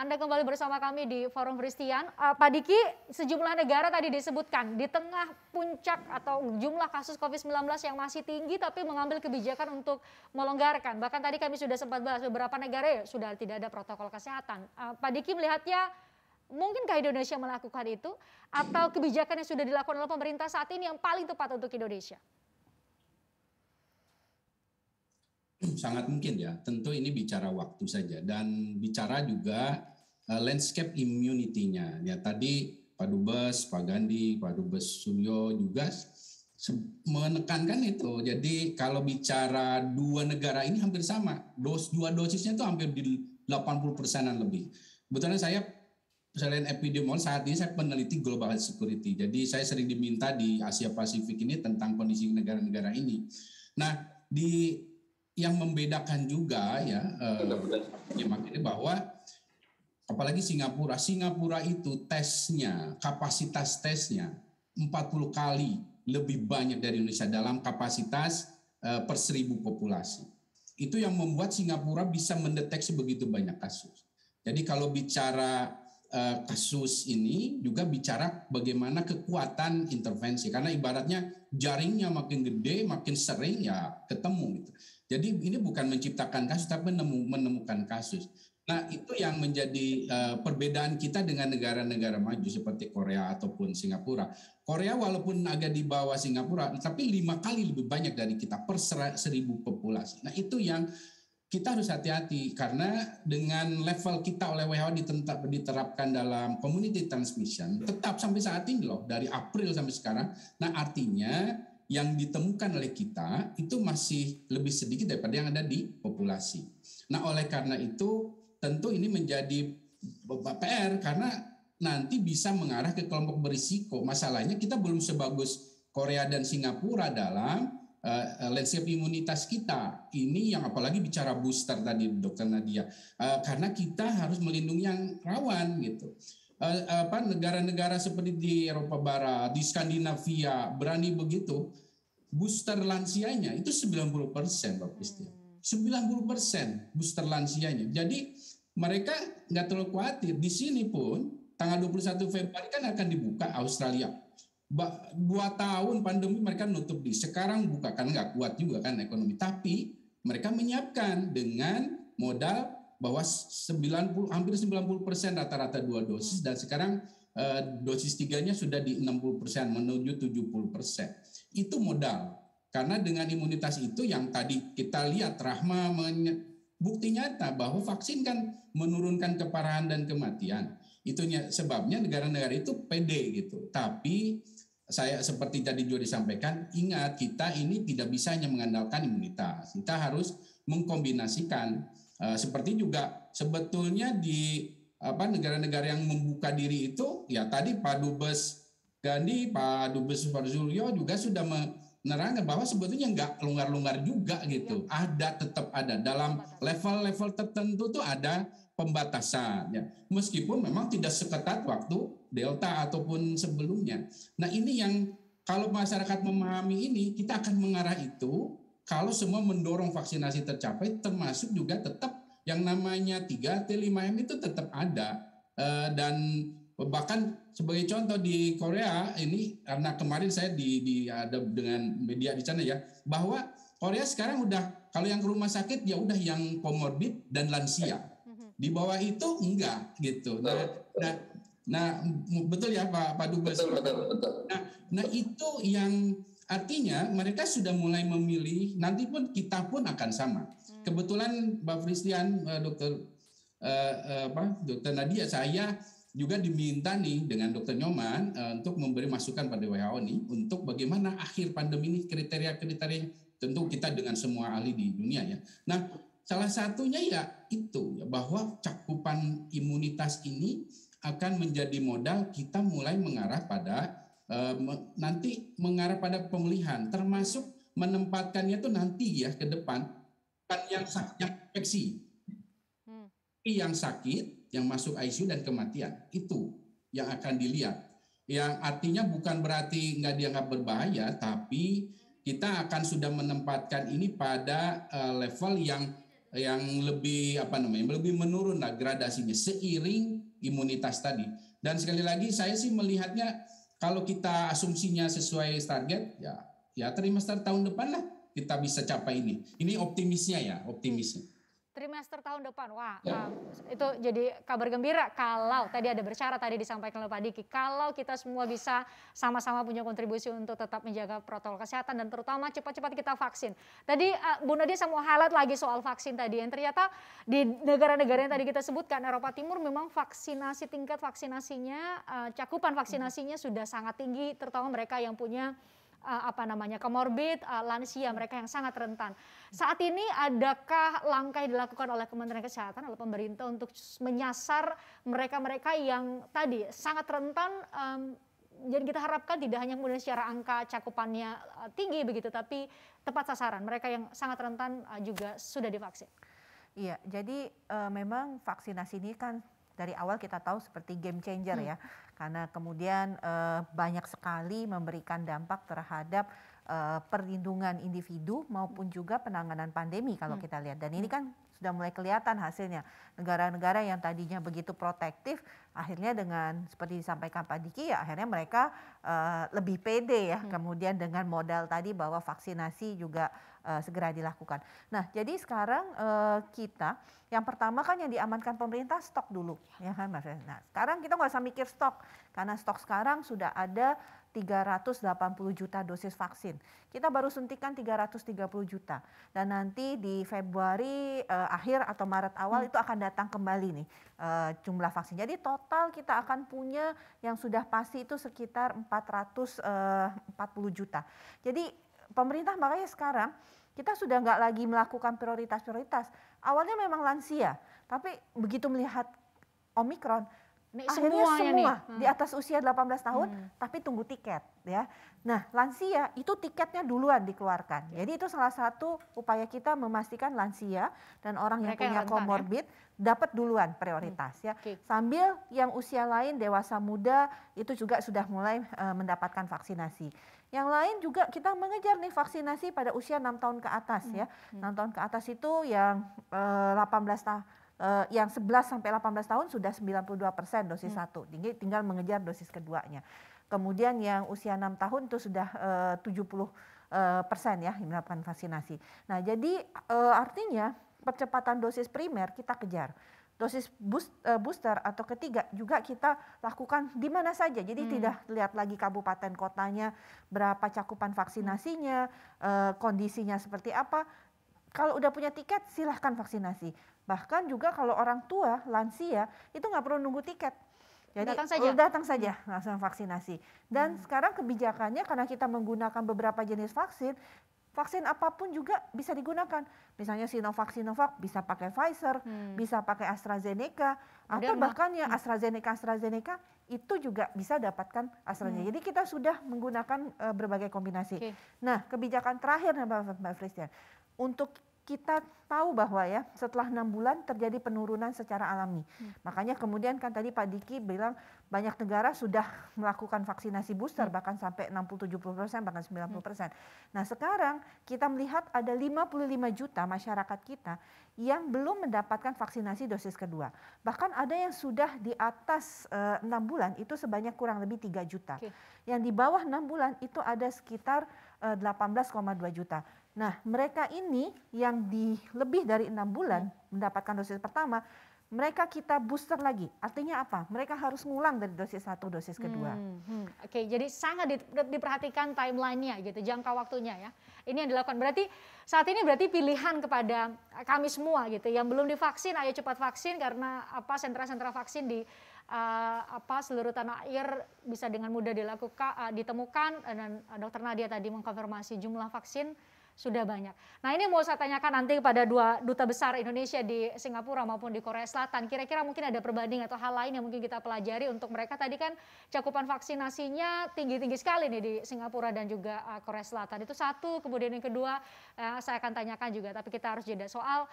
Anda kembali bersama kami di Forum Christian. Pak Diki, sejumlah negara tadi disebutkan di tengah puncak atau jumlah kasus COVID-19 yang masih tinggi tapi mengambil kebijakan untuk melonggarkan. Bahkan tadi kami sudah sempat bahas beberapa negara ya, sudah tidak ada protokol kesehatan. Pak Diki melihatnya mungkinkah Indonesia melakukan itu atau kebijakan yang sudah dilakukan oleh pemerintah saat ini yang paling tepat untuk Indonesia? Sangat mungkin ya, tentu ini bicara waktu saja dan bicara juga landscape immunity-nya. Ya tadi Pak Dubes, Pak Gandhi, Pak Dubes Suryo juga menekankan itu. Jadi kalau bicara dua negara ini hampir sama, dua dosisnya itu hampir di 80%-an lebih. Sebetulnya saya selain epidemiolog saat ini saya peneliti global health security. Jadi saya sering diminta di Asia Pasifik ini tentang kondisi negara-negara ini. Nah, yang membedakan juga ya makanya bahwa apalagi Singapura itu tesnya, kapasitas tesnya 40 kali lebih banyak dari Indonesia dalam kapasitas per 1000 populasi. Itu yang membuat Singapura bisa mendeteksi begitu banyak kasus. Jadi kalau bicara kasus ini juga bicara bagaimana kekuatan intervensi, karena ibaratnya jaringnya makin gede, makin sering ya ketemu gitu. Jadi ini bukan menciptakan kasus tapi menemukan kasus. Nah itu yang menjadi perbedaan kita dengan negara-negara maju seperti Korea ataupun Singapura. Korea walaupun agak di bawah Singapura tapi 5 kali lebih banyak dari kita per 1000 populasi. Nah itu yang kita harus hati-hati karena dengan level kita oleh WHO diterapkan dalam community transmission tetap sampai saat ini loh, dari April sampai sekarang. Nah artinya yang ditemukan oleh kita itu masih lebih sedikit daripada yang ada di populasi. Nah oleh karena itu tentu ini menjadi PR karena nanti bisa mengarah ke kelompok berisiko. Masalahnya kita belum sebagus Korea dan Singapura dalam landscape imunitas kita. Ini yang apalagi bicara booster tadi Dr. Nadia. Karena kita harus melindungi yang rawan gitu. Negara-negara seperti di Eropa Barat, di Skandinavia berani begitu, booster lansianya itu 90% Pak Christian. 90% booster lansianya. Jadi mereka nggak terlalu khawatir. Di sini pun tanggal 21 Februari kan akan dibuka Australia. 2 tahun pandemi mereka nutup di. Sekarang buka kan nggak kuat juga kan ekonomi. Tapi mereka menyiapkan dengan modal bahwa hampir 90% rata-rata 2 dosis dan sekarang dosis 3-nya sudah di 60% menuju 70%. Itu modal. Karena dengan imunitas itu yang tadi kita lihat Rahma bukti nyata bahwa vaksin kan menurunkan keparahan dan kematian. Itunya sebabnya negara-negara itu pede gitu. Tapi saya seperti tadi juga disampaikan, ingat kita ini tidak bisa hanya mengandalkan imunitas. Kita harus mengkombinasikan. Seperti juga sebetulnya di negara-negara yang membuka diri itu, ya tadi Pak Dubes Gandhi, Pak Dubes Suryo juga sudah menerangkan bahwa sebetulnya nggak longgar-longgar juga gitu. Ya. Tetap ada dalam level-level tertentu tuh ada pembatasan. Ya. Meskipun memang tidak seketat waktu Delta ataupun sebelumnya. Nah ini yang kalau masyarakat memahami ini, kita akan mengarah itu kalau semua mendorong vaksinasi tercapai, termasuk juga tetap yang namanya 3T, 5M itu tetap ada. Dan bahkan sebagai contoh di Korea ini, karena kemarin saya ada dengan media di sana ya, bahwa Korea sekarang udah kalau yang ke rumah sakit ya udah yang komorbid dan lansia. Di bawah itu enggak gitu. Nah betul ya Pak Dubes. Betul. Nah itu yang artinya mereka sudah mulai memilih, nanti pun kita pun akan sama. Kebetulan Mbak Christian, Dr. Nadia, saya juga diminta nih dengan Dr. Nyoman untuk memberi masukan pada WHO nih untuk bagaimana akhir pandemi ini kriteria-kriteria, tentu kita dengan semua ahli di dunia ya. Nah salah satunya ya itu ya, bahwa cakupan imunitas ini akan menjadi modal kita mulai mengarah pada nanti mengarah pada pemulihan, termasuk menempatkannya itu nanti ya ke depan kan yang infeksi, yang sakit, yang masuk ICU dan kematian itu yang akan dilihat. Yang artinya bukan berarti nggak dianggap berbahaya, tapi kita akan sudah menempatkan ini pada level yang yang lebih lebih menurun lah gradasinya seiring imunitas tadi. Dan sekali lagi saya sih melihatnya kalau kita asumsinya sesuai target ya trimester tahun depan lah kita bisa capai ini. Ini optimisnya ya, optimisnya. Trimester tahun depan, wah Ya. itu jadi kabar gembira kalau tadi ada bersyarat tadi disampaikan oleh Pak Diki, kalau kita semua bisa sama-sama punya kontribusi untuk tetap menjaga protokol kesehatan dan terutama cepat-cepat kita vaksin. Tadi Bu Nadia saya mau highlight lagi soal vaksin tadi yang ternyata di negara-negara yang tadi kita sebutkan Eropa Timur memang vaksinasi tingkat vaksinasinya cakupan vaksinasinya sudah sangat tinggi terutama mereka yang punya komorbid, lansia, mereka yang sangat rentan. Saat ini adakah langkah yang dilakukan oleh Kementerian Kesehatan, oleh pemerintah untuk menyasar mereka-mereka yang tadi sangat rentan, jadi kita harapkan tidak hanya kemudian secara angka cakupannya tinggi begitu, tapi tepat sasaran, mereka yang sangat rentan juga sudah divaksin. Iya, jadi memang vaksinasi ini kan dari awal kita tahu seperti game changer ya, karena kemudian banyak sekali memberikan dampak terhadap perlindungan individu maupun juga penanganan pandemi kalau kita lihat. Dan ini kan sudah mulai kelihatan hasilnya. Negara-negara yang tadinya begitu protektif, akhirnya dengan seperti disampaikan Pak Diki ya akhirnya mereka lebih pede ya. Kemudian dengan modal tadi bahwa vaksinasi juga segera dilakukan. Nah, jadi sekarang kita yang pertama kan yang diamankan pemerintah stok dulu, ya kan Mas. Nah, sekarang kita nggak usah mikir stok karena stok sekarang sudah ada 380 juta dosis vaksin. Kita baru suntikan 330 juta dan nanti di Februari akhir atau Maret awal itu akan datang kembali nih jumlah vaksin. Jadi total kita akan punya yang sudah pasti itu sekitar 440 juta. Jadi pemerintah makanya sekarang kita sudah nggak lagi melakukan prioritas-prioritas. Awalnya memang lansia, tapi begitu melihat Omikron, akhirnya semua di atas usia 18 tahun, tapi tunggu tiket ya. Nah, lansia itu tiketnya duluan dikeluarkan. Jadi itu salah satu upaya kita memastikan lansia dan orang yang punya komorbid dapat duluan prioritas ya. Sambil yang usia lain, dewasa muda itu juga sudah mulai mendapatkan vaksinasi. Yang lain juga kita mengejar nih vaksinasi pada usia 6 tahun ke atas ya. 6 tahun ke atas itu yang 18 tahun. Yang 11 sampai 18 tahun sudah 92% dosis 1, tinggal mengejar dosis keduanya. Kemudian yang usia 6 tahun itu sudah 70% ya mendapatkan vaksinasi. Nah, jadi artinya percepatan dosis primer kita kejar. Dosis booster atau ketiga juga kita lakukan di mana saja. Jadi tidak lihat lagi kabupaten kotanya, berapa cakupan vaksinasinya, kondisinya seperti apa. Kalau udah punya tiket silahkan vaksinasi. Bahkan juga kalau orang tua, lansia itu nggak perlu nunggu tiket. Jadi datang saja langsung vaksinasi. Dan sekarang kebijakannya karena kita menggunakan beberapa jenis vaksin apapun juga bisa digunakan. Misalnya Sinovac bisa pakai Pfizer, bisa pakai AstraZeneca, atau bahkan yang AstraZeneca itu juga bisa dapatkan AstraZeneca. Jadi kita sudah menggunakan berbagai kombinasi. Nah, kebijakan terakhir Mbak Fristian, untuk kita tahu bahwa ya setelah 6 bulan terjadi penurunan secara alami. Makanya kemudian kan tadi Pak Diki bilang banyak negara sudah melakukan vaksinasi booster bahkan sampai 60-70% bahkan 90%. Nah, sekarang kita melihat ada 55 juta masyarakat kita yang belum mendapatkan vaksinasi dosis kedua. Bahkan ada yang sudah di atas 6 bulan itu sebanyak kurang lebih 3 juta. Yang di bawah 6 bulan itu ada sekitar 18,2 juta. Nah, mereka ini yang di lebih dari 6 bulan mendapatkan dosis pertama, mereka kita booster lagi. Artinya apa? Mereka harus ngulang dari dosis 1, dosis kedua. Oke, jadi sangat diperhatikan timeline-nya gitu, jangka waktunya ya. Ini yang dilakukan. Berarti saat ini berarti pilihan kepada kami semua gitu, yang belum divaksin, ayo cepat vaksin karena sentra-sentra vaksin di seluruh tanah air bisa dengan mudah ditemukan dan Dr. Nadia tadi mengkonfirmasi jumlah vaksin sudah banyak. Nah, ini mau saya tanyakan nanti kepada dua duta besar Indonesia di Singapura maupun di Korea Selatan. Kira-kira mungkin ada perbandingan atau hal lain yang mungkin kita pelajari untuk mereka. Tadi kan cakupan vaksinasinya tinggi-tinggi sekali nih di Singapura dan juga Korea Selatan. Itu satu. Kemudian yang kedua saya akan tanyakan juga, tapi kita harus jeda soal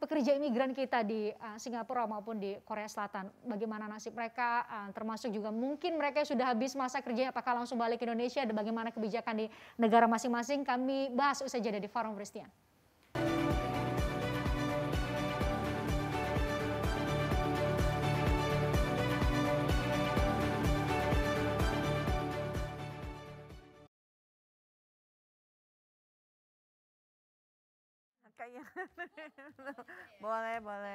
pekerja imigran kita di Singapura maupun di Korea Selatan. Bagaimana nasib mereka, termasuk juga mungkin mereka sudah habis masa kerjanya, apakah langsung balik ke Indonesia, dan bagaimana kebijakan di negara masing-masing. Kami bahas usai jeda di Forum Christian. kayaknya. Boleh, boleh.